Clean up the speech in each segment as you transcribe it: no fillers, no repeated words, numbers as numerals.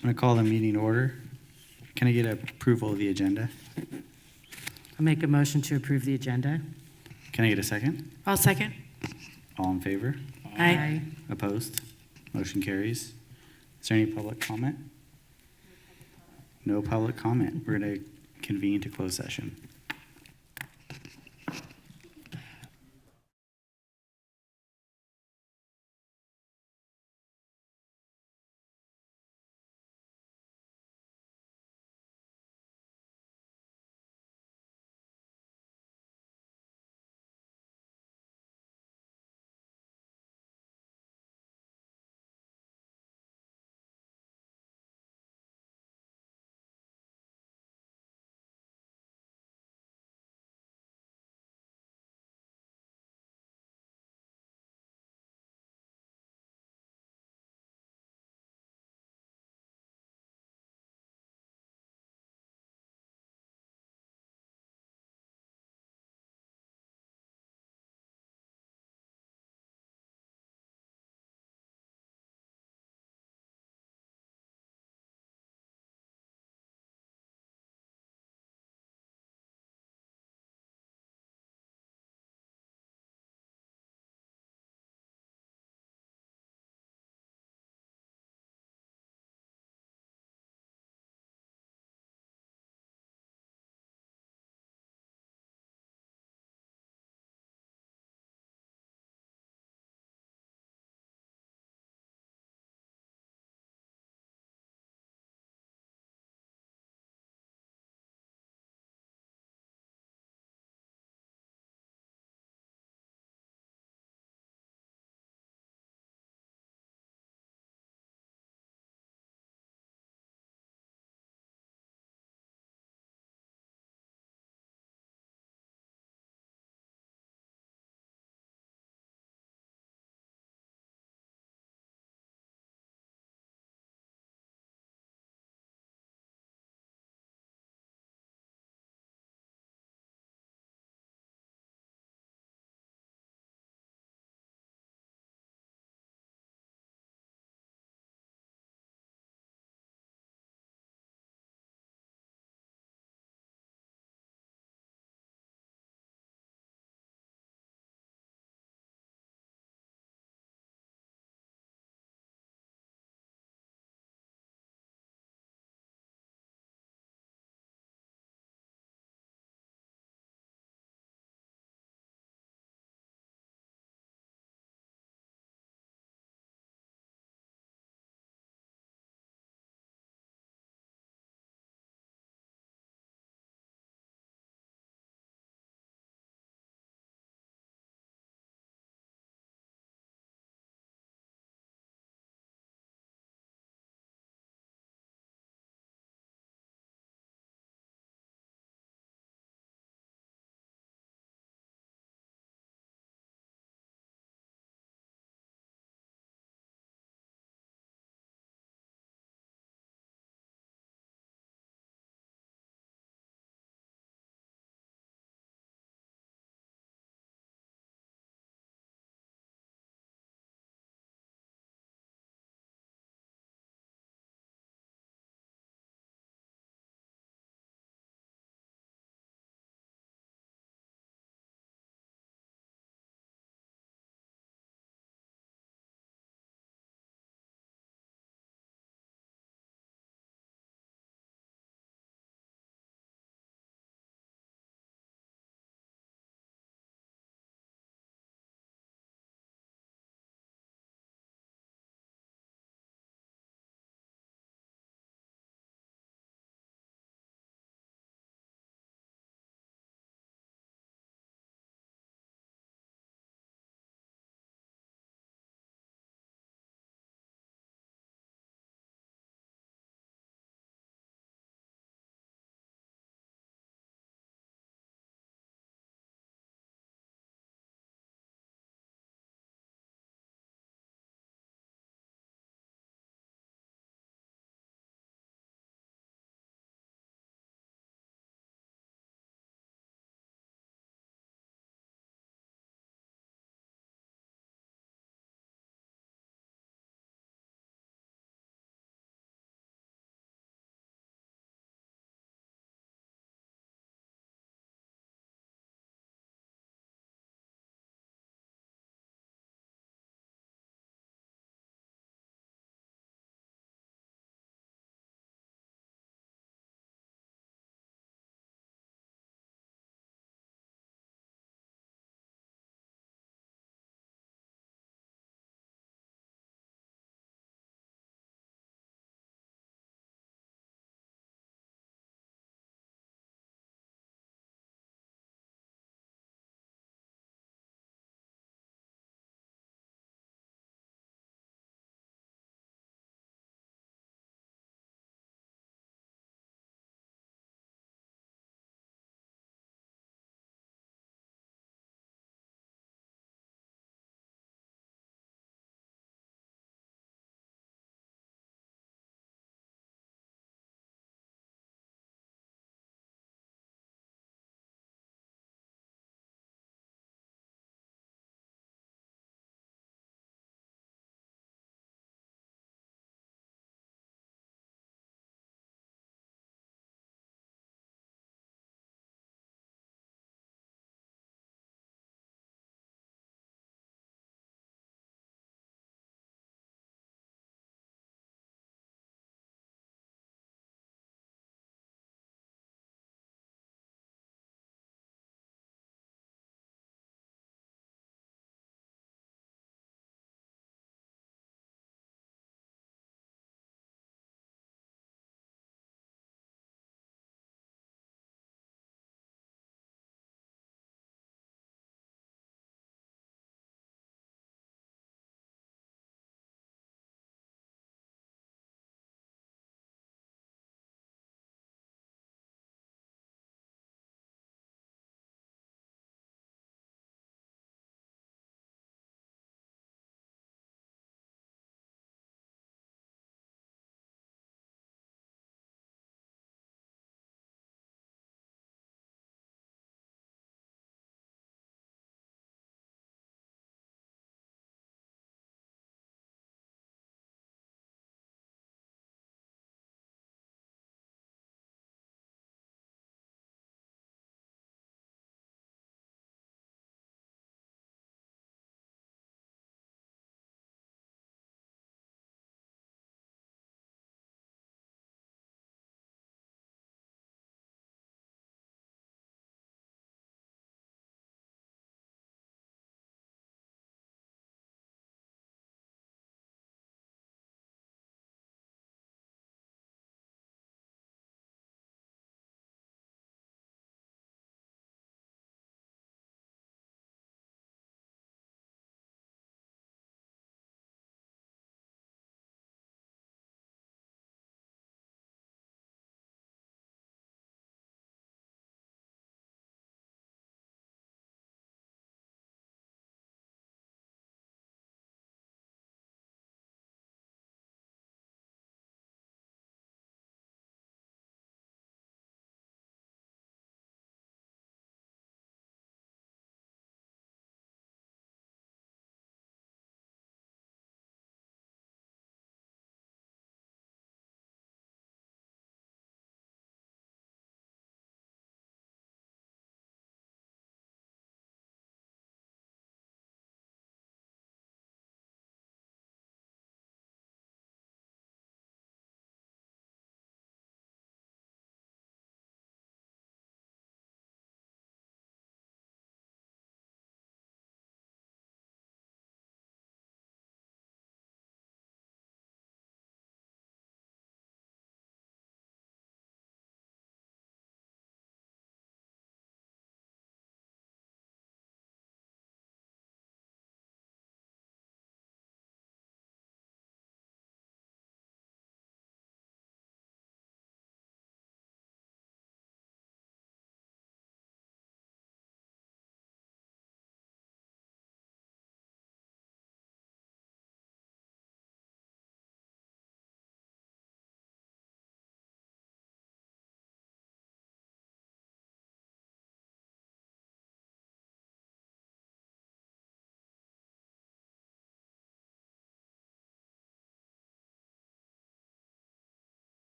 I'm going to call the meeting to order. Can I get approval of the agenda? I'll make a motion to approve the agenda. Can I get a second? I'll second. All in favor? Aye. Opposed? Motion carries. Is there any public comment? No public comment. We're going to convene to closed session.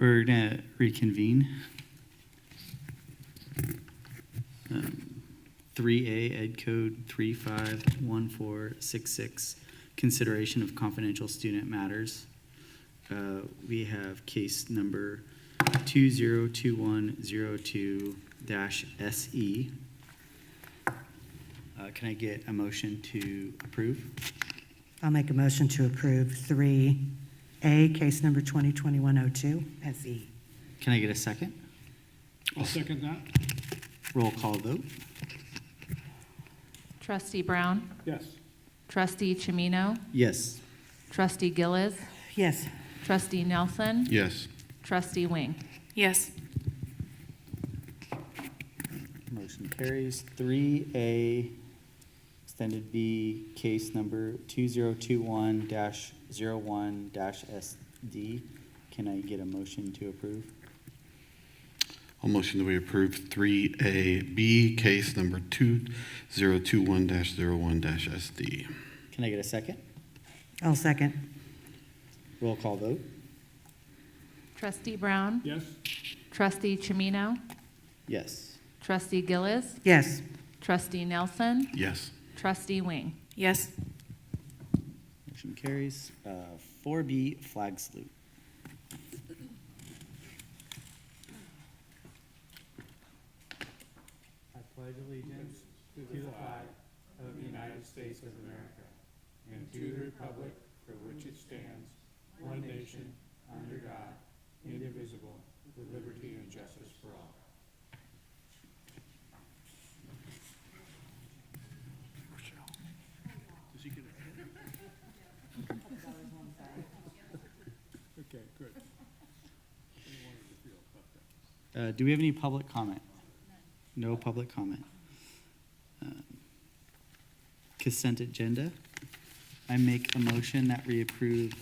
We're gonna reconvene. 3A Ed Code 351466, consideration of confidential student matters. We have case number 202102-SE. Can I get a motion to approve? I'll make a motion to approve 3A, case number 2021-02, SE. Can I get a second? I'll second that. Roll call vote. Trustee Brown, Yes. Trustee Chimino, Yes. Trustee Gillis, Yes. Trustee Nelson, Yes. Trustee Wing. Yes. Motion carries. 3A, extended B, case number 2021-01-SD. Can I get a motion to approve? I'll motion that we approve 3AB, case number 2021-01-SD. Can I get a second? I'll second. Roll call vote. Trustee Brown, Yes. Trustee Chimino, Yes. Trustee Gillis, Yes. Trustee Nelson, Yes. Trustee Wing. Yes. Motion carries. 4B, flag salute. I pledge allegiance to the flag of the United States of America and to the republic for which it stands, one nation, under God, indivisible, with liberty and justice for all. Okay, good. Do we have any public comment? No public comment. Consent agenda. I make a motion that we approve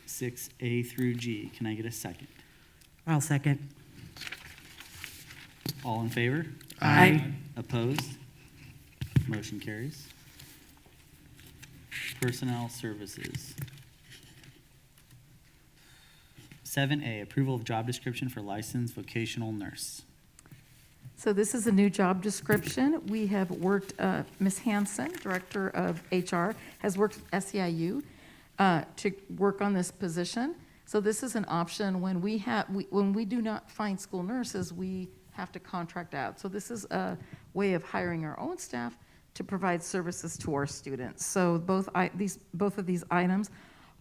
6A through G. Can I get a second? I'll second. All in favor? Aye. Opposed? Motion carries. Personnel services. 7A, approval of job description for licensed vocational nurse. So this is a new job description. We have worked, Ms. Hanson, Director of HR, has worked with SEIU to work on this position. So this is an option when when we do not find school nurses, we have to contract out. So this is a way of hiring our own staff to provide services to our students. So both of these items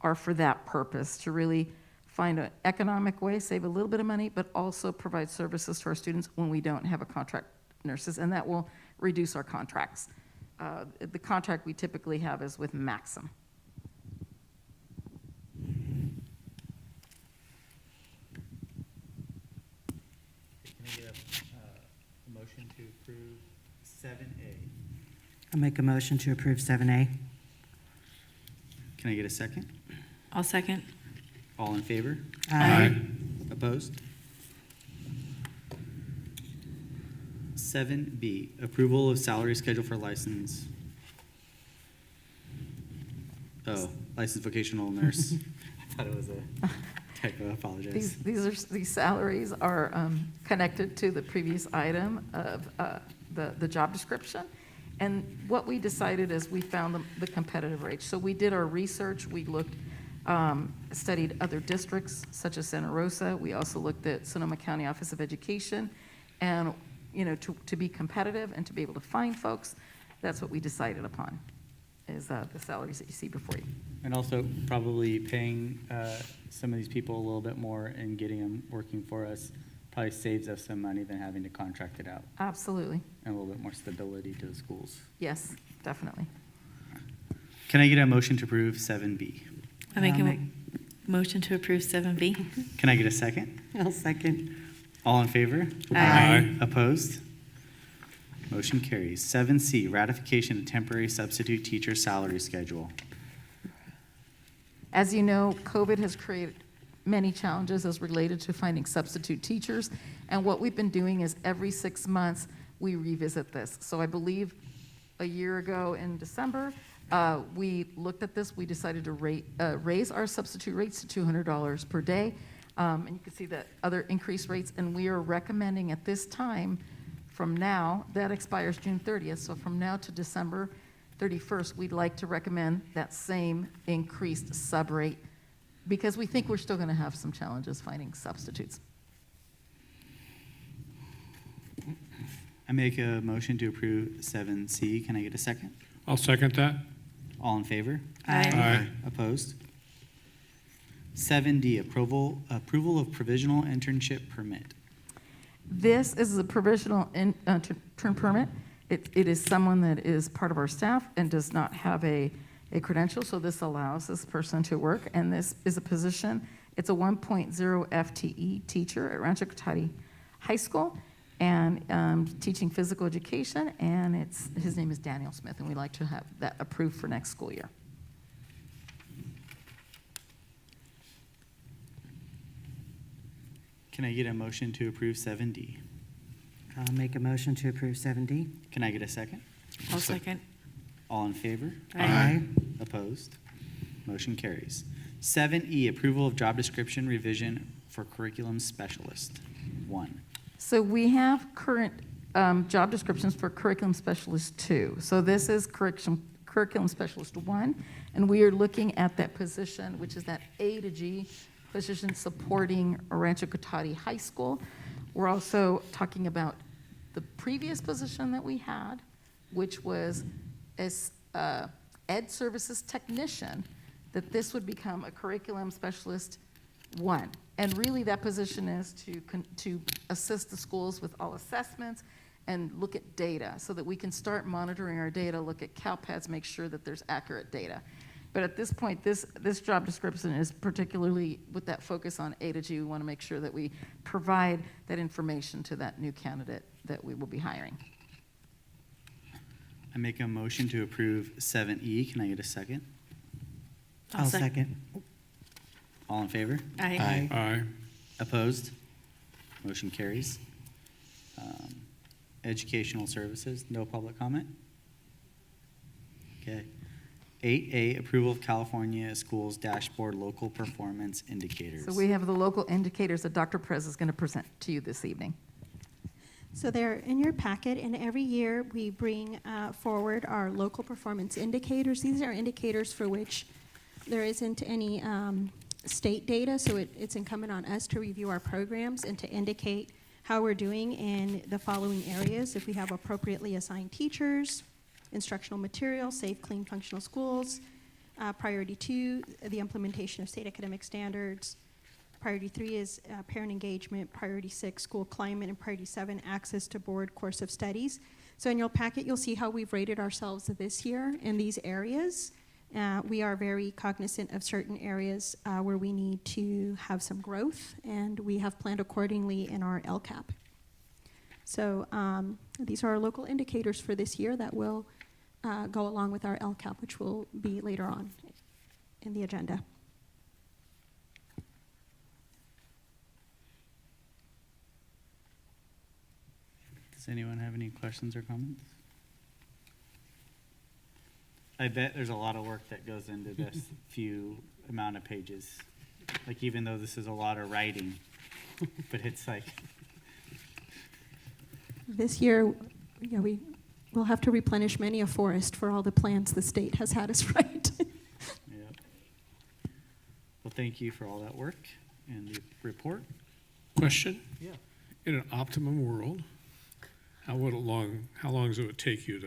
are for that purpose, to really find an economic way, save a little bit of money, but also provide services to our students when we don't have a contract nurses, and that will reduce our contracts. The contract we typically have is with Maxim. Can I get a motion to approve 7A? I'll make a motion to approve 7A. Can I get a second? I'll second. All in favor? Aye. Opposed? 7B, approval of salary schedule for license. Oh, licensed vocational nurse. I thought it was a typo, I apologize. These salaries are connected to the previous item of the job description. And what we decided is we found the competitive rates. So we did our research, we looked, studied other districts such as Santa Rosa. We also looked at Sonoma County Office of Education. And, you know, to be competitive and to be able to find folks, that's what we decided upon, is the salaries that you see before you. And also probably paying some of these people a little bit more and getting them working for us probably saves us some money than having to contract it out, Absolutely. and a little bit more stability to the schools. Yes, definitely. Can I get a motion to approve 7B? I make I'll a make- motion to approve 7B. Can I get a second? I'll second. All in favor? Aye. Opposed? Motion carries. 7C, ratification of temporary substitute teacher salary schedule. As you know, COVID has created many challenges as related to finding substitute teachers. And what we've been doing is every 6 months, we revisit this. So I believe a year ago in December, we looked at this. We decided to raise our substitute rates to $200 per day. And you can see the other increased rates, and we are recommending at this time, from now, that expires June 30th, so from now to December 31st, we'd like to recommend that same increased subrate, because we think we're still going to have some challenges finding substitutes. I make a motion to approve 7C. Can I get a second? I'll second that. All in favor? Aye. Opposed? 7D, approval of provisional internship permit. This is a provisional term permit. It is someone that is part of our staff and does not have a credential, so this allows this person to work, and this is a position, it's a 1.0 FTE teacher at Rancho Cotati High School, and teaching physical education, and his name is Daniel Smith, and we'd like to have that approved for next school year. Can I get a motion to approve 7D? I'll make a motion to approve 7D. Can I get a second? I'll second. All in favor? Aye. Opposed? Motion carries. 7E, approval of job description revision for curriculum specialist. 1. So we have current job descriptions for curriculum specialist 2. So this is curriculum specialist 1, and we are looking at that position, which is that A to G position supporting Rancho Cotati High School. We're also talking about the previous position that we had, which was as ed services technician, that this would become a curriculum specialist 1. And really, that position is to assist the schools with all assessments and look at data so that we can start monitoring our data, look at CalPADS, make sure that there's accurate data. But at this point, this job description is particularly with that focus on A to G. We want to make sure that we provide that information to that new candidate that we will be hiring. I make a motion to approve 7E. Can I get a second? I'll second. All in favor? Aye. Aye. Opposed? Motion carries. Educational services, no public comment? Okay. 8A, approval of California Schools Dashboard Local Performance Indicators. So we have the local indicators that Dr. Perez is going to present to you this evening. So they're in your packet, and every year we bring forward our local performance indicators. These are indicators for which there isn't any state data, so it's incumbent on us to review our programs and to indicate how we're doing in the following areas. If we have appropriately assigned teachers, instructional material, safe, clean, functional schools. Priority 2, the implementation of state academic standards. Priority 3 is parent engagement. Priority 6, school climate. And priority 7, access to board course of studies. So in your packet, you'll see how we've rated ourselves this year in these areas. We are very cognizant of certain areas where we need to have some growth, and we have planned accordingly in our LCAP. So these are our local indicators for this year that will go along with our LCAP, which will be later on in the agenda. Does anyone have any questions or comments? I bet there's a lot of work that goes into this few amount of pages. Like, even though this is a lot of writing, but it's like, This year, we will have to replenish many a forest for all the plans the state has had us write. yeah. Well, thank you for all that work and the report. Question? Yeah. In an optimum world, how long does it would take you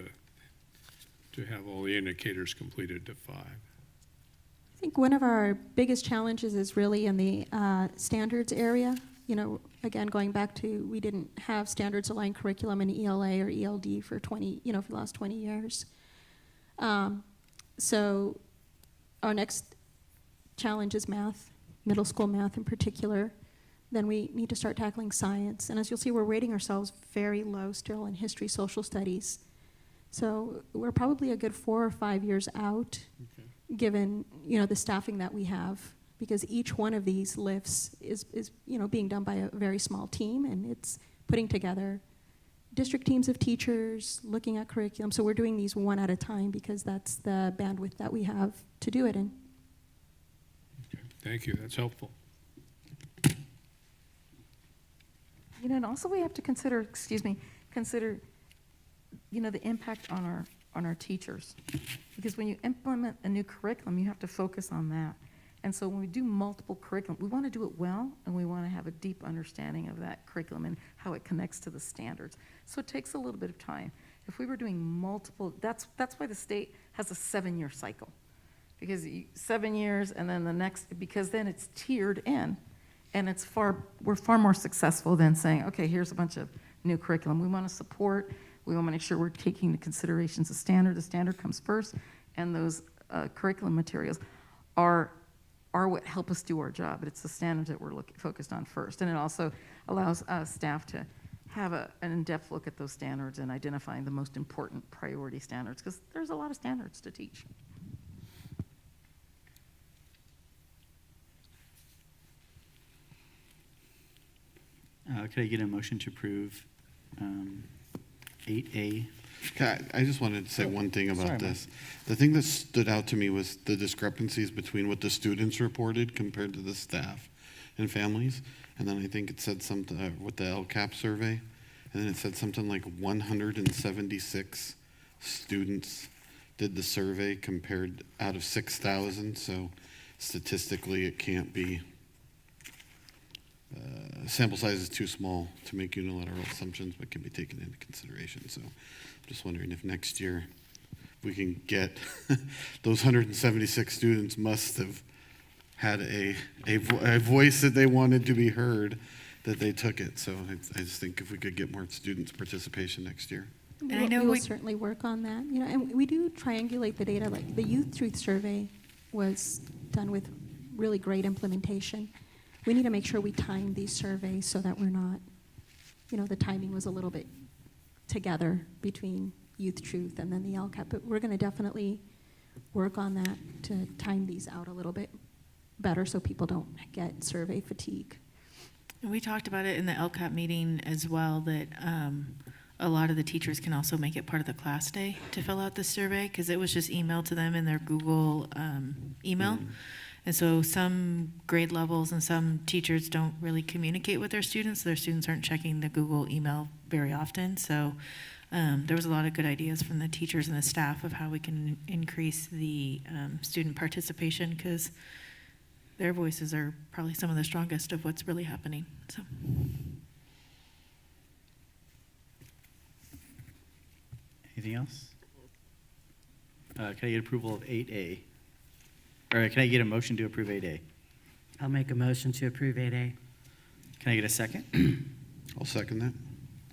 to have all the indicators completed to 5? I think one of our biggest challenges is really in the standards area. You know, again, going back to, we didn't have standards aligned curriculum in ELA or ELD for for the last 20 years. So our next challenge is math, middle school math in particular. Then we need to start tackling science. And as you'll see, we're rating ourselves very low still in history, social studies. So we're probably a good 4 or 5 years out, Okay. given, the staffing that we have, because each one of these lifts is being done by a very small team, and it's putting together district teams of teachers, looking at curriculum. So we're doing these one at a time because that's the bandwidth that we have to do it in. Okay. Thank you. That's helpful. And also we have to consider, the impact on our teachers. Because when you implement a new curriculum, you have to focus on that. And so when we do multiple curriculum, we want to do it well, and we want to have a deep understanding of that curriculum and how it connects to the standards. So it takes a little bit of time. If we were doing multiple, that's why the state has a 7-year cycle. Because 7 years and then the next, because then it's tiered in, and we're far more successful than saying, okay, here's a bunch of new curriculum. We want to support, we want to make sure we're taking into considerations the standard comes first, and those curriculum materials are what help us do our job, but it's the standards that we're focused on first. And it also allows staff to have an in-depth look at those standards and identifying the most important priority standards, because there's a lot of standards to teach. Could I get a motion to approve 8A? I just wanted to say one thing sorry, about Mike. this. The thing that stood out to me was the discrepancies between what the students reported compared to the staff and families. And then I think it said something with the LCAP survey, and then it said something like 176 students did the survey compared out of 6,000. So statistically, it can't be. Sample size is too small to make unilateral assumptions, but can be taken into consideration. So I'm just wondering if next year we can get those 176 students must have had a voice that they wanted to be heard, that they took it. So I just think if we could get more students' participation next year. And I know we will we- certainly work on that. And we do triangulate the data. Like the Youth Truth Survey was done with really great implementation. We need to make sure we time these surveys so that we're not, the timing was a little bit together between Youth Truth and then the LCAP. But we're going to definitely work on that to time these out a little bit better so people don't get survey fatigue. And we talked about it in the LCAP meeting as well, that a lot of the teachers can also make it part of the class day to fill out the survey, because it was just emailed to them in their Google email. And so some grade levels and some teachers don't really communicate with their students. Their students aren't checking the Google email very often. So there was a lot of good ideas from the teachers and the staff of how we can increase the student participation, because their voices are probably some of the strongest of what's really happening. So. Anything else? Can I get approval of 8A? Or can I get a motion to approve 8A? I'll make a motion to approve 8A. Can I get a second? I'll second that.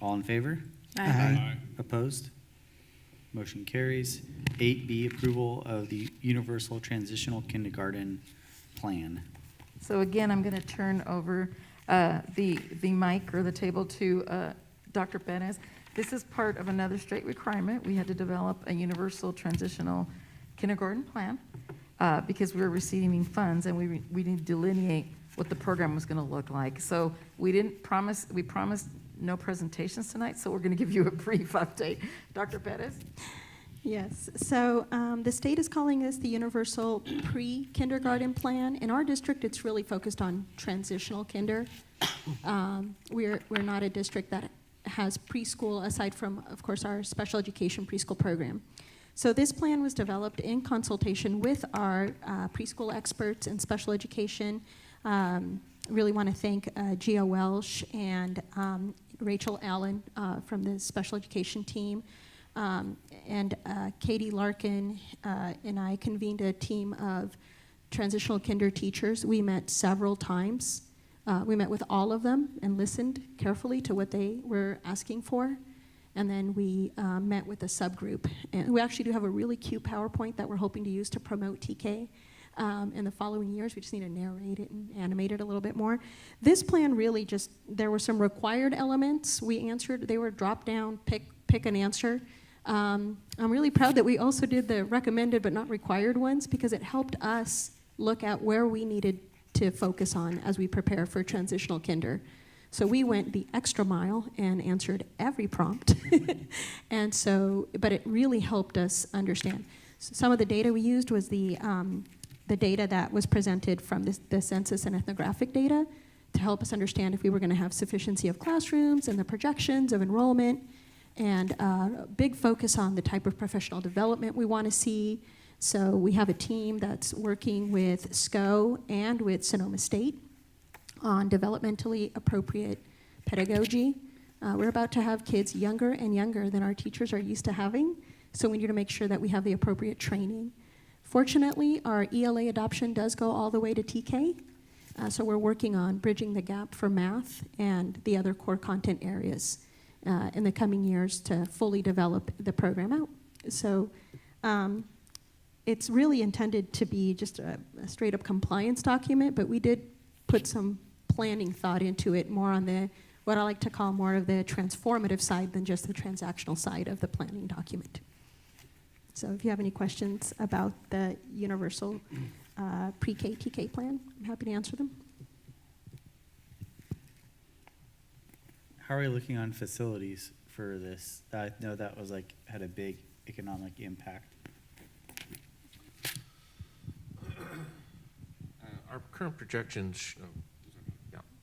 All in favor? Aye. Opposed? Motion carries. 8B, approval of the Universal Transitional Kindergarten Plan. So again, I'm going to turn over the mic or the table to Dr. Perez. This is part of another state requirement. We had to develop a universal transitional kindergarten plan because we were receiving funds, and we need to delineate what the program was going to look like. So we promised no presentations tonight, so we're going to give you a brief update. Dr. Perez? Yes, so the state is calling this the Universal Pre-Kindergarten Plan. In our district, it's really focused on transitional kinder. We're not a district that has preschool, aside from, of course, our special education preschool program. So this plan was developed in consultation with our preschool experts in special education. Really want to thank Gia Welsh and Rachel Allen from the special education team. And Katie Larkin and I convened a team of transitional kinder teachers. We met several times. We met with all of them and listened carefully to what they were asking for. And then we met with a subgroup. And we actually do have a really cute PowerPoint that we're hoping to use to promote TK in the following years. We just need to narrate it and animate it a little bit more. This plan really just, there were some required elements. We answered, they were drop down, pick an answer. I'm really proud that we also did the recommended but not required ones, because it helped us look at where we needed to focus on as we prepare for transitional kinder. So we went the extra mile and answered every prompt. And so, but it really helped us understand. So some of the data we used was the data that was presented from the census and ethnographic data to help us understand if we were going to have sufficiency of classrooms and the projections of enrollment, and a big focus on the type of professional development we want to see. So we have a team that's working with SCO and with Sonoma State on developmentally appropriate pedagogy. We're about to have kids younger and younger than our teachers are used to having, so we need to make sure that we have the appropriate training. Fortunately, our ELA adoption does go all the way to TK, so we're working on bridging the gap for math and the other core content areas in the coming years to fully develop the program out. So it's really intended to be just a straight up compliance document, but we did put some planning thought into it, more on the, what I like to call more of the transformative side than just the transactional side of the planning document. So if you have any questions about the universal pre-K TK plan, I'm happy to answer them. How are we looking on facilities for this? I know that was like, had a big economic impact. Our current projections,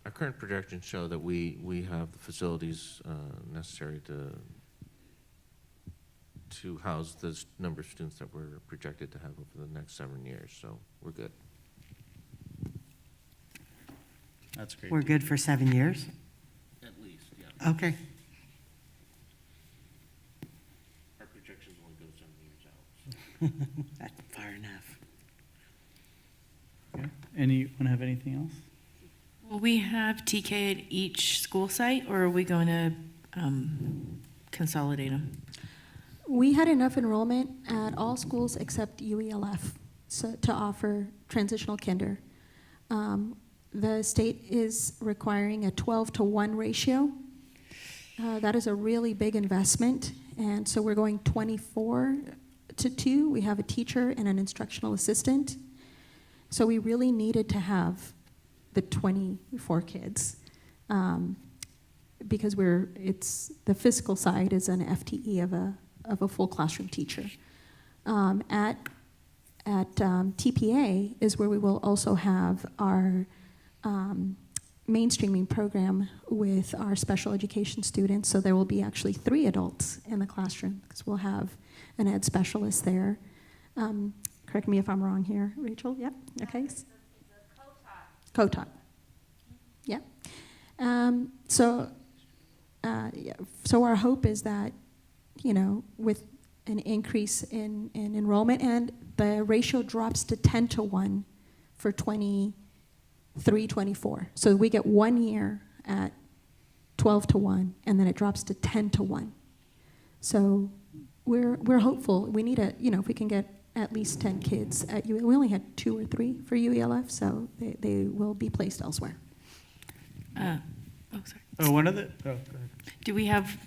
our current projections show that we have the facilities necessary to house this number of students that we're projected to have over the next 7 years, so we're good. That's great. We're good for 7 years? At least, yeah. Okay. Our projections only go 7 years out. That's far enough. Okay. Anyone have anything else? Will we have TK at each school site, or are we going to consolidate them? We had enough enrollment at all schools except UELF to offer transitional kinder. The state is requiring a 12-to-1 ratio. That is a really big investment, and so we're going 24-to-2. We have a teacher and an instructional assistant. So we really needed to have the 24 kids because the physical side is an FTE of a full classroom teacher. At TPA is where we will also have our mainstreaming program with our special education students. So there will be actually 3 adults in the classroom because we'll have an ed specialist there. Correct me if I'm wrong here, Rachel. Yep. Okay. COTOT. Yeah. So our hope is that, with an increase in enrollment, and the ratio drops to 10-to-1 for 23-24. So we get 1 year at 12-to-1, and then it drops to 10-to-1. So we're hopeful. We need if we can get at least 10 kids at UELF. We only had 2 or 3 for UELF, so they will be placed elsewhere. Sorry. Oh, one of the, go ahead. Do we have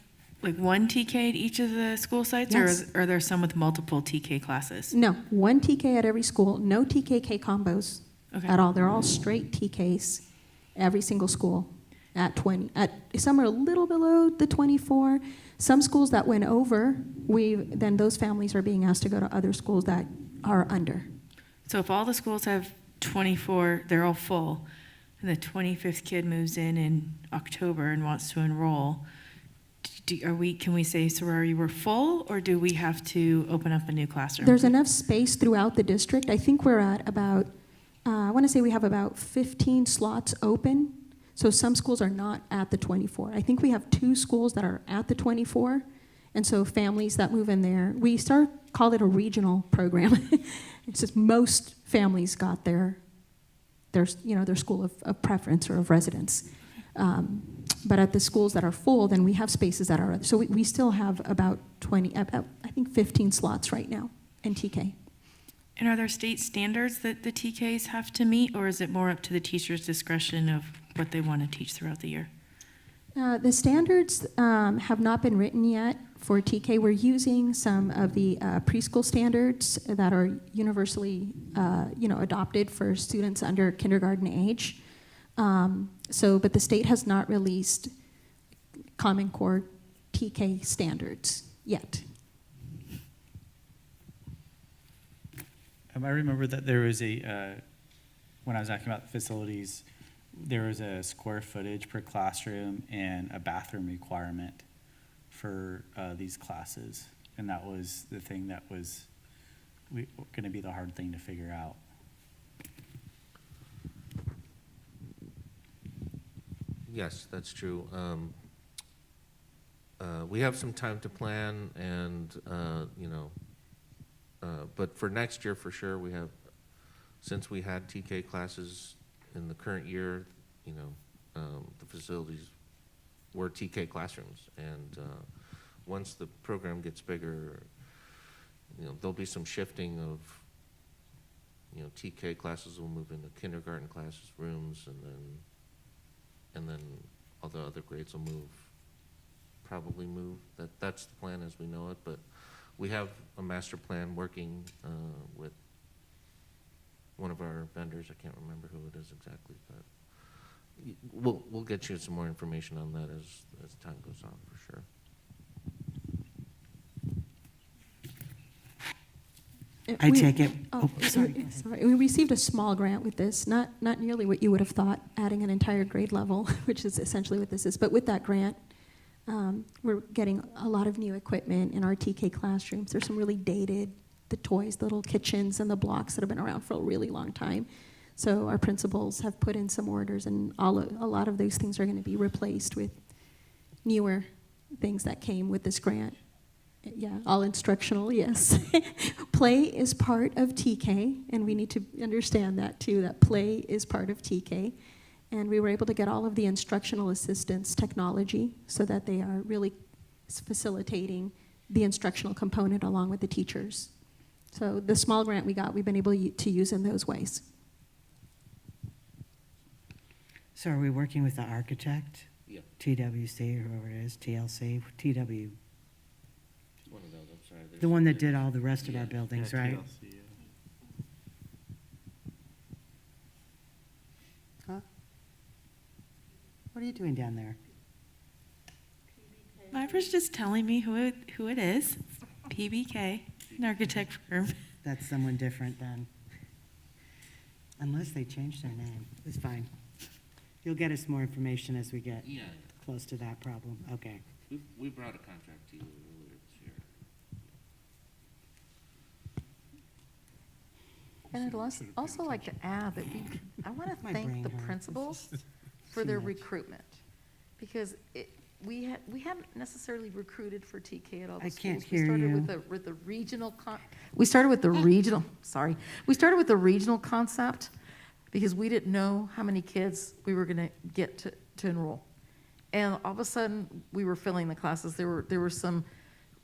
like one TK at each of the school sites, Yes. or are there some with multiple TK classes? No, 1 TK at every school, no TKK combos Okay. at all. They're all straight TKs, every single school at 20. Some are a little below the 24. Some schools that went over, then those families are being asked to go to other schools that are under. So if all the schools have 24, they're all full, and the 25th kid moves in October and wants to enroll, can we say, sorority, we're full, or do we have to open up a new classroom? There's enough space throughout the district. I think we're at about, I want to say we have about 15 slots open. So some schools are not at the 24. I think we have 2 schools that are at the 24. And so families that move in there, we call it a regional program. It's just most families got their school of preference or of residence. But at the schools that are full, then we have spaces that are, so we still have about 15 slots right now in TK. And are there state standards that the TKs have to meet, or is it more up to the teacher's discretion of what they want to teach throughout the year? The standards have not been written yet for TK. We're using some of the preschool standards that are universally, adopted for students under kindergarten age. But the state has not released Common Core TK standards yet. I remember that there was when I was asking about the facilities, there was a square footage per classroom and a bathroom requirement for these classes. And that was the thing that was going to be the hard thing to figure out. Yes, that's true. We have some time to plan and, but for next year, for sure, we have, since we had TK classes in the current year, the facilities were TK classrooms. And once the program gets bigger, there'll be some shifting of, TK classes will move into kindergarten classes, rooms, and then all the other grades will probably move. That's the plan as we know it, but we have a master plan working with one of our vendors. I can't remember who it is exactly, but we'll get you some more information on that as time goes on, for sure. I take it. Oh, Sorry. Go ahead. sorry. We received a small grant with this, not nearly what you would have thought, adding an entire grade level, which is essentially what this is. But with that grant, we're getting a lot of new equipment in our TK classrooms. There's some really dated, the toys, the little kitchens and the blocks that have been around for a really long time. So our principals have put in some orders, and a lot of those things are going to be replaced with newer things that came with this grant. Yeah, all instructional, yes. Play is part of TK, and we need to understand that too, that play is part of TK. And we were able to get all of the instructional assistance technology so that they are really facilitating the instructional component along with the teachers. So the small grant we got, we've been able to use in those ways. So are we working with the architect? Yeah. TWC or whoever it is, TLC, TW, One of those, I'm sorry. the one that did all the rest of our buildings, Yeah, right? TLC, yeah. Huh? What are you doing down there? Barbara's just telling me who it is. PBK, an architect firm. That's someone different then. Unless they changed their name. It's fine. You'll get us more information as we get Yeah, close to that problem. Okay. we brought a contract to you earlier this year. And I'd also like to add that I want My to thank brain the hurts. principals for Too their much. recruitment. Because we haven't necessarily recruited for TK at all the I schools. can't We hear started you. with the regional, we started with the regional, sorry. We started with the regional concept because we didn't know how many kids we were going to get to enroll. And all of a sudden, we were filling the classes. There were some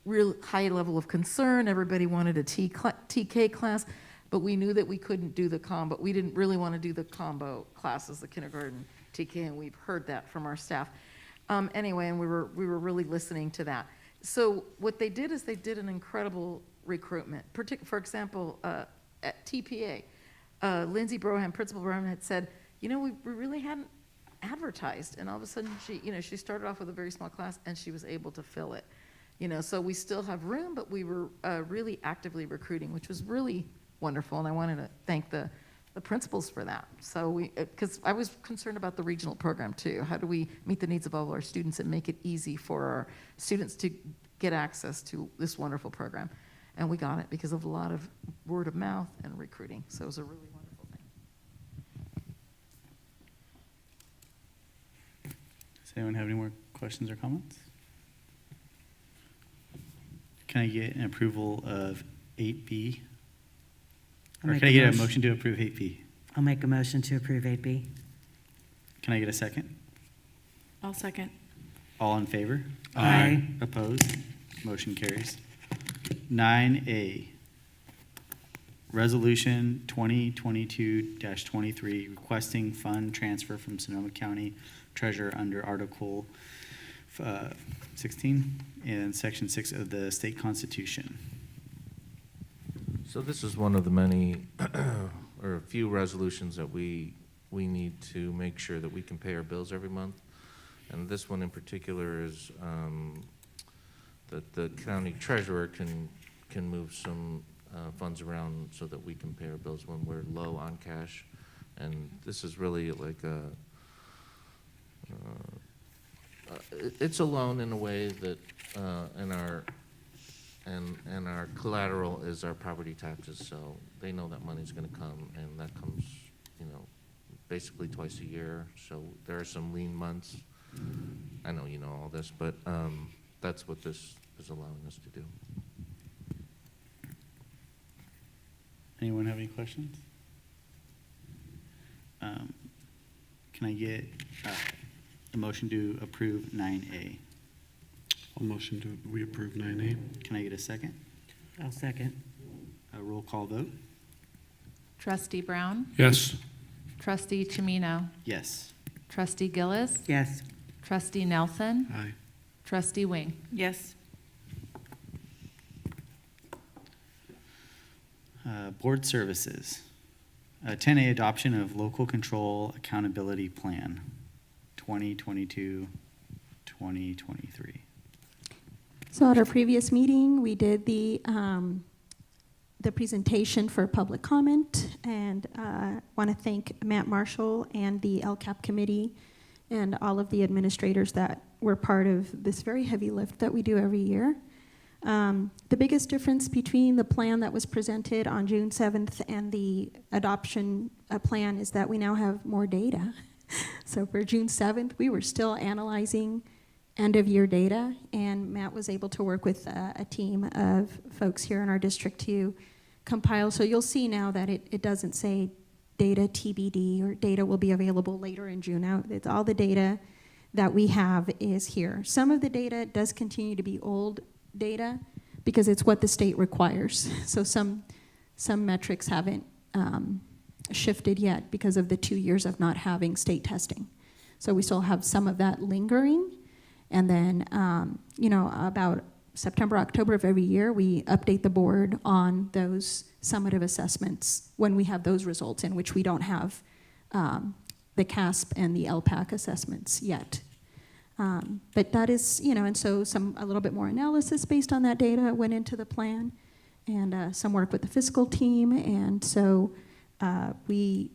real high level of concern. Everybody wanted a TK class, but we knew that we couldn't do the combo. We didn't really want to do the combo classes, the kindergarten TK, and we've heard that from our staff. Anyway, and we were really listening to that. So what they did is they did an incredible recruitment. For example, at TPA, Lindsay Broham, Principal Broham, had said, we really hadn't advertised, and all of a sudden she started off with a very small class and she was able to fill it. So we still have room, but we were really actively recruiting, which was really wonderful, and I wanted to thank the principals for that. So because I was concerned about the regional program too. How do we meet the needs of all of our students and make it easy for our students to get access to this wonderful program? And we got it because of a lot of word of mouth and recruiting. So it was a really wonderful thing. Does anyone have any more questions or comments? Can I get an approval of 8B? I'll Or make can I a get a motion. motion to approve 8B? I'll make a motion to approve 8B. Can I get a second? I'll second. All in favor? Aye. Opposed? Motion carries. 9A, Resolution 2022-23, requesting fund transfer from Sonoma County Treasurer under Article 16 and Section 6 of the state constitution. So this is one of the many, or a few resolutions that we need to make sure that we can pay our bills every month. And this one in particular is that the county treasurer can move some funds around so that we can pay our bills when we're low on cash. And this is really like It's a loan in a way that, and our collateral is our property taxes, so they know that money's gonna come, and that comes, basically twice a year, so there are some lean months. I know you know all this, but, that's what this is allowing us to do. Anyone have any questions? Can I get a motion to approve 9A? I'll motion to, we approve 9A. Can I get a second? I'll second. A roll call vote? Trustee Brown? Yes. Trustee Chimino? Yes. Trustee Gillis? Yes. Trustee Nelson? Aye. Trustee Wing? Yes. Board services. 10A, adoption of local control accountability plan, 2022, 2023. So at our previous meeting, we did the presentation for public comment, and want to thank Matt Marshall and the LCAP committee and all of the administrators that were part of this very heavy lift that we do every year. The biggest difference between the plan that was presented on June 7th and the adoption plan is that we now have more data. So for June 7th, we were still analyzing end-of-year data, and Matt was able to work with a team of folks here in our district to compile. So you'll see now that it doesn't say data TBD or data will be available later in June. Now, it's all the data that we have is here. Some of the data does continue to be old data because it's what the state requires. So some metrics haven't shifted yet because of the 2 years of not having state testing. So we still have some of that lingering. And then, about September, October of every year, we update the board on those summative assessments when we have those results, in which we don't have the CASP and the LPAC assessments yet. But that is, and so a little bit more analysis based on that data went into the plan, and some work with the fiscal team. And so we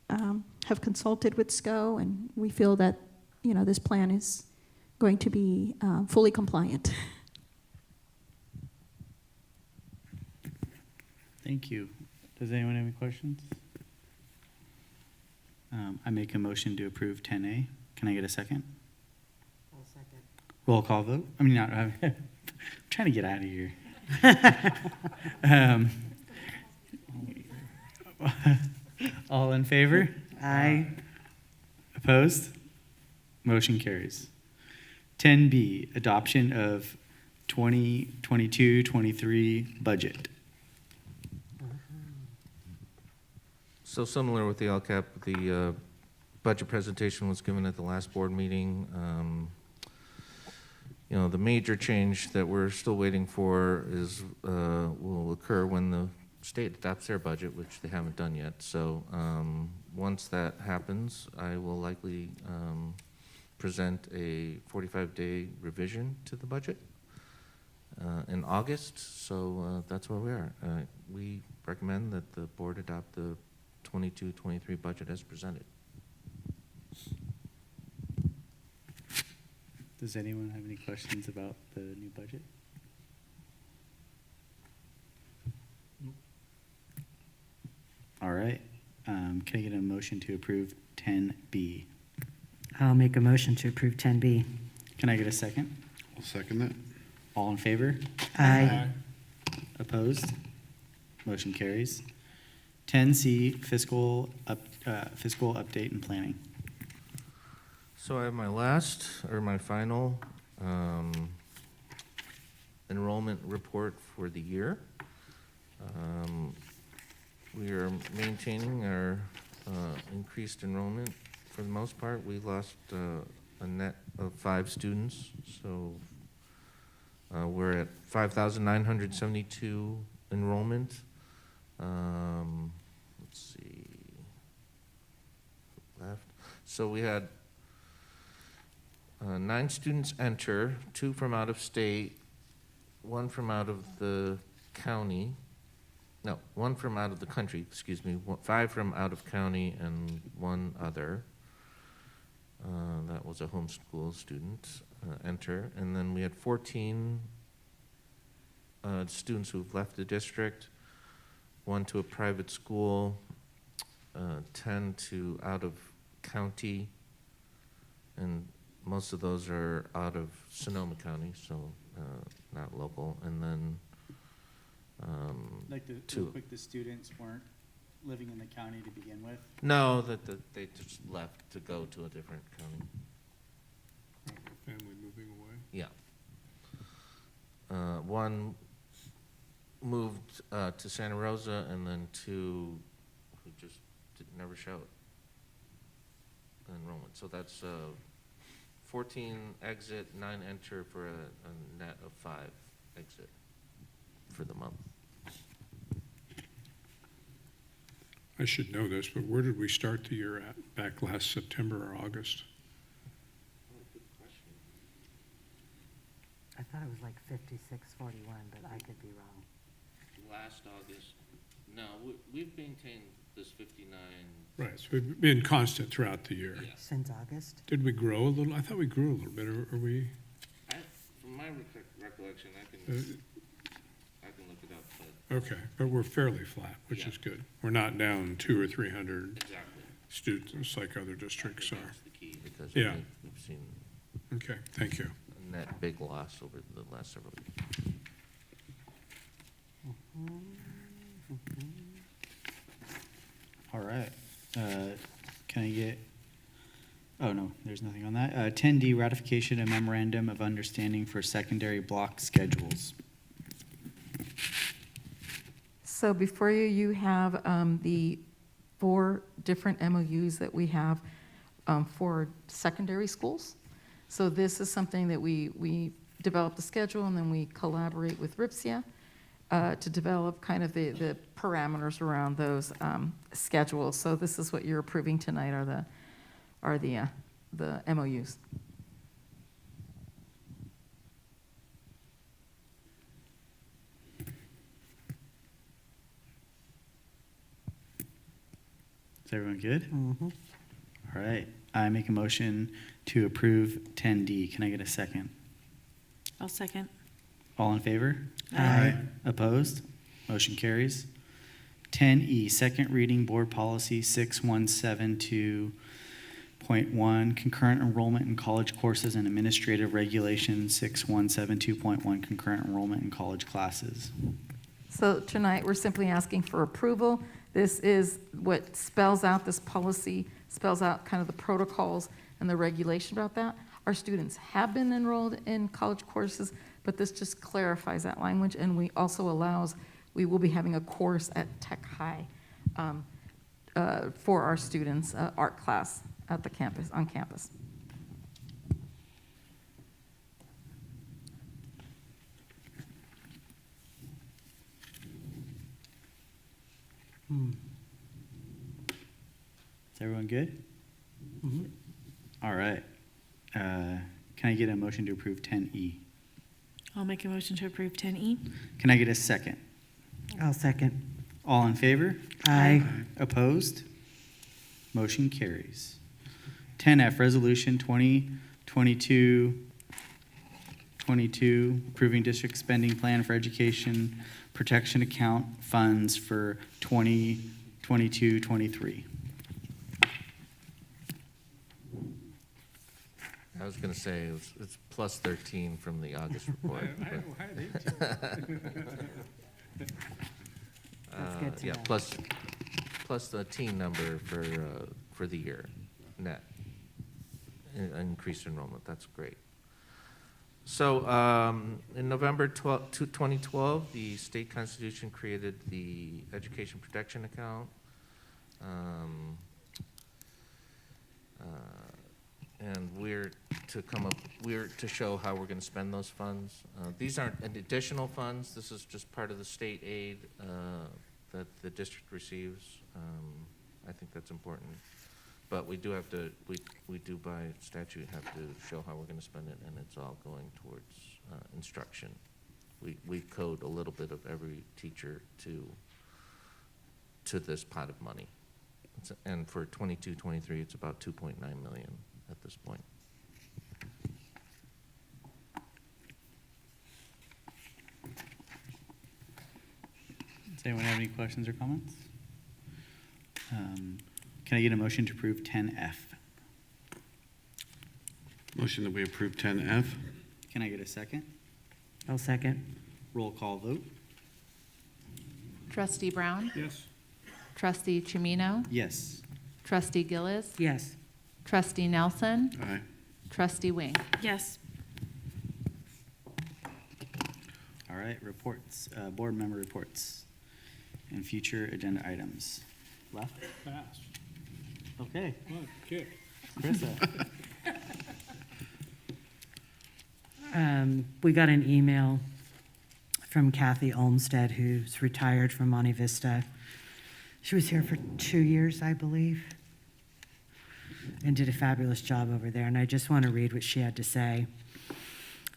have consulted with SCO, and we feel that, this plan is going to be fully compliant. Thank you. Does anyone have any questions? I make a motion to approve 10A. Can I get a second? I'll second. Roll call vote? I mean, not, I'm trying to get out of here. All in favor? Aye. Opposed? Motion carries. 10B, adoption of 2022-23 budget. So similar with the LCAP, the budget presentation was given at the last board meeting. The major change that we're still waiting for will occur when the state adopts their budget, which they haven't done yet. So once that happens, I will likely present a 45-day revision to the budget in August. So that's where we are. We recommend that the board adopt the 22-23 budget as presented. Does anyone have any questions about the new budget? All right. Can I get a motion to approve 10B? I'll make a motion to approve 10B. Can I get a second? I'll second that. All in favor? Aye. Opposed? Motion carries. 10C, fiscal update and planning. So I have my final enrollment report for the year. We are maintaining our increased enrollment for the most part. We lost a net of 5 students, so we're at 5,972 enrollment. Let's see, left. So we had 9 students enter, 2 from out of state, 1 from out of the county. No, 1 from out of the country, excuse me, 5 from out of county and 1 other. That was a homeschool student enter. And then we had 14 students who've left the district, 1 to a private school, 10 to out of county, and most of those are out of Sonoma County, so not local. And then Like Two. the students weren't living in the county to begin with? no, they just left to go to a different county. Family moving away. Yeah. One moved to Santa Rosa, and then 2 who just never showed enrollment. So that's 14 exit, 9 enter for a net of 5 exit for the month. I should know this, but where did we start the year at? Back last September or August? I thought it was like 5641, but I could be wrong. Last August, no, we've maintained this 59. Right, so we've been constant throughout the year. Yeah. Since August? Did we grow a little? I thought we grew a little bit. Are we? From my recollection, I can look it up, but Okay, but we're fairly flat, which Yeah. is good. We're not down 200 or 300 exactly. students like other districts are. That's the key, because Yeah. we've seen Okay, thank you. a net big loss over the last several years. All right. Can I get, oh, no, there's nothing on that. 10D, ratification and memorandum of understanding for secondary block schedules. So before you, you have the 4 different MOUs that we have for secondary schools. So this is something that we develop the schedule, and then we collaborate with RIPSIA to develop kind of the parameters around those schedules. So this is what you're approving tonight are the MOUs. Is everyone good? Mm-hmm. All right. I make a motion to approve 10D. Can I get a second? I'll second. All in favor? Aye. Opposed? Motion carries. 10E, second reading board policy 6172.1, concurrent enrollment in college courses and administrative regulation 6172.1, concurrent enrollment in college classes. So tonight, we're simply asking for approval. This is what spells out, this policy spells out kind of the protocols and the regulation about that. Our students have been enrolled in college courses, but this just clarifies that language, and we also allows, we will be having a course at Tech High for our students, art class at the campus, on campus. Is everyone good? Mhm. All right. Can I get a motion to approve 10E? I'll make a motion to approve 10E. Can I get a second? I'll second. All in favor? Aye. Opposed? Motion carries. 10F, Resolution 2022-22, approving district spending plan for education protection account funds for 2022-23. I was going to say it's plus 13 from the August report. but, That's good to Yeah, know. plus the teen number for the year, net. Increased enrollment, that's great. So in November 2012, the state constitution created the education protection account. And we're to show how we're going to spend those funds. These aren't additional funds. This is just part of the state aid that the district receives. I think that's important. But we do have to, we do by statute have to show how we're going to spend it, and it's all going towards instruction. We code a little bit of every teacher to this pot of money. And for 22-23, it's about 2.9 million at this point. Does anyone have any questions or comments? Can I get a motion to approve 10F? Motion that we approve 10F. Can I get a second? I'll second. Roll call vote? Trustee Brown? Yes. Trustee Chimino? Yes. Trustee Gillis? Yes. Trustee Nelson? Aye. Trustee Wing? Yes. All right, reports, board member reports and future agenda items. Left? Fast. Okay. Come on, kick. Carissa? We got an email from Kathy Olmsted, who's retired from Monte Vista. She was here for 2 years, I believe, and did a fabulous job over there. And I just want to read what she had to say.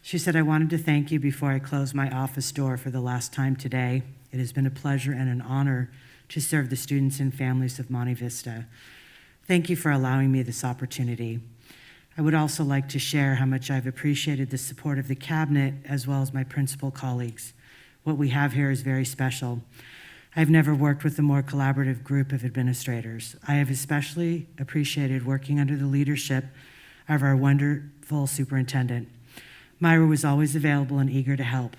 She said, "I wanted to thank you before I close my office door for the last time today. It has been a pleasure and an honor to serve the students and families of Monte Vista. Thank you for allowing me this opportunity. I would also like to share how much I've appreciated the support of the cabinet as well as my principal colleagues. What we have here is very special. I've never worked with a more collaborative group of administrators. I have especially appreciated working under the leadership of our wonderful superintendent. Myra was always available and eager to help.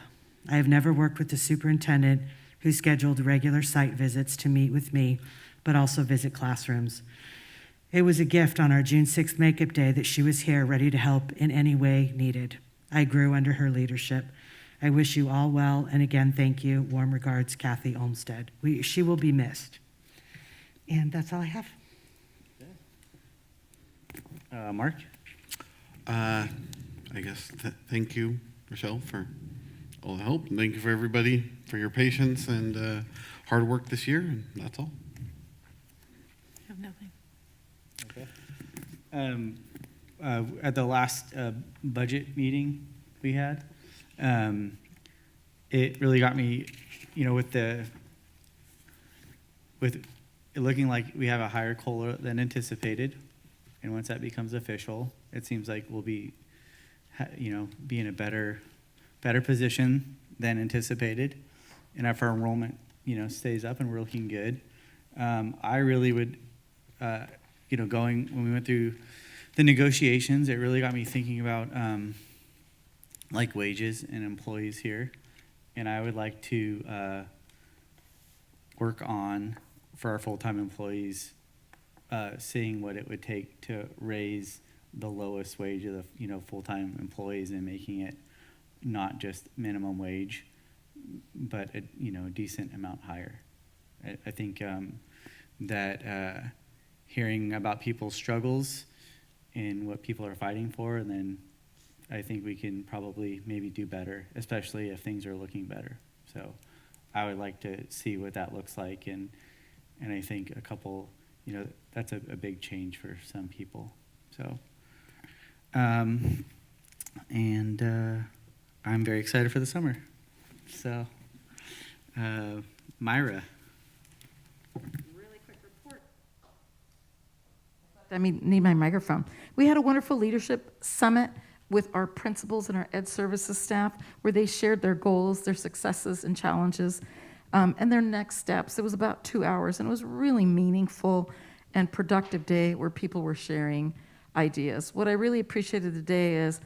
I have never worked with a superintendent who scheduled regular site visits to meet with me, but also visit classrooms. It was a gift on our June 6th makeup day that she was here ready to help in any way needed. I grew under her leadership. I wish you all well, and again, thank you. Warm regards, Kathy Olmsted." She will be missed. And that's all I have. Mark? I guess, thank you, Rochelle, for all the help. And thank you for everybody for your patience and hard work this year, and that's all. I have nothing. At the last budget meeting we had, it really got me, with it looking like we have a higher COLA than anticipated. And once that becomes official, it seems like we'll be, be in a better position than anticipated. And if our enrollment, stays up and we're looking good, I really would, when we went through the negotiations, it really got me thinking about like wages and employees here. And I would like to work on, for our full-time employees, seeing what it would take to raise the lowest wage of the full-time employees and making it not just minimum wage, but a decent amount higher. I think that hearing about people's struggles and what people are fighting for, and then I think we can probably maybe do better, especially if things are looking better. So I would like to see what that looks like, and I think a couple, that's a big change for some people. So, and I'm very excited for the summer. So, Myra. Really quick report. Need my microphone. We had a wonderful leadership summit with our principals and our ed services staff, where they shared their goals, their successes and challenges, and their next steps. It was about 2 hours, and it was a really meaningful and productive day where people were sharing ideas. What I really appreciated today is,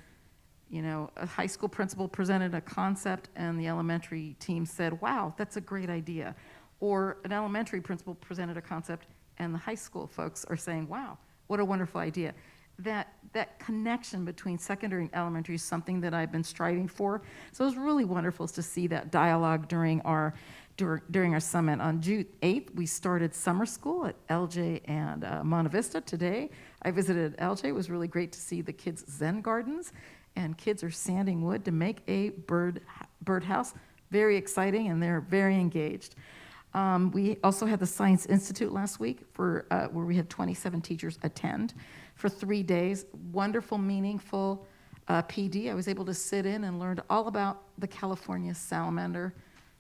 a high school principal presented a concept and the elementary team said, "Wow, that's a great idea." Or an elementary principal presented a concept and the high school folks are saying, "Wow, what a wonderful idea." That connection between secondary and elementary is something that I've been striving for. So it was really wonderful to see that dialogue during our summit. On June 8th, we started summer school at LJ and Monte Vista. Today, I visited LJ. It was really great to see the kids' Zen gardens, and kids are sanding wood to make a birdhouse. Very exciting, and they're very engaged. We also had the Science Institute last week where we had 27 teachers attend for 3 days. Wonderful, meaningful PD. I was able to sit in and learn all about the California salamander.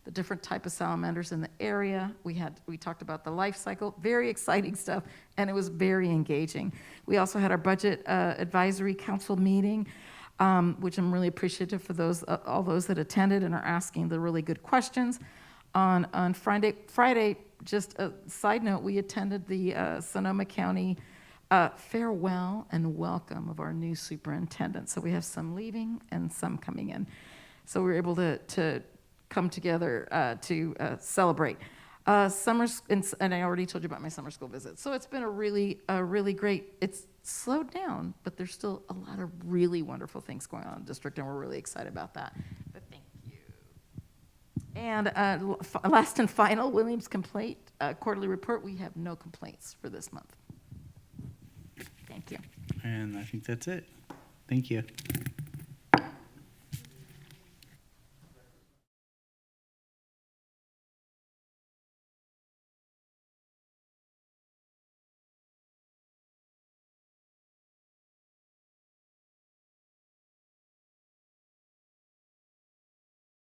the different type of salamanders in the area. We talked about the life cycle, very exciting stuff, and it was very engaging. We also had our Budget Advisory Council meeting, which I'm really appreciative for all those that attended and are asking the really good questions. On Friday, just a side note, we attended the Sonoma County farewell and welcome of our new superintendent. So we have some leaving and some coming in. So we were able to come together to celebrate. Summers, and I already told you about my summer school visit. So it's been a really great, it's slowed down, but there's still a lot of really wonderful things going on in the district, and we're really excited about that. But thank you. And last and final, Williams complaint quarterly report. We have no complaints for this month. Thank you. And I think that's it. Thank you.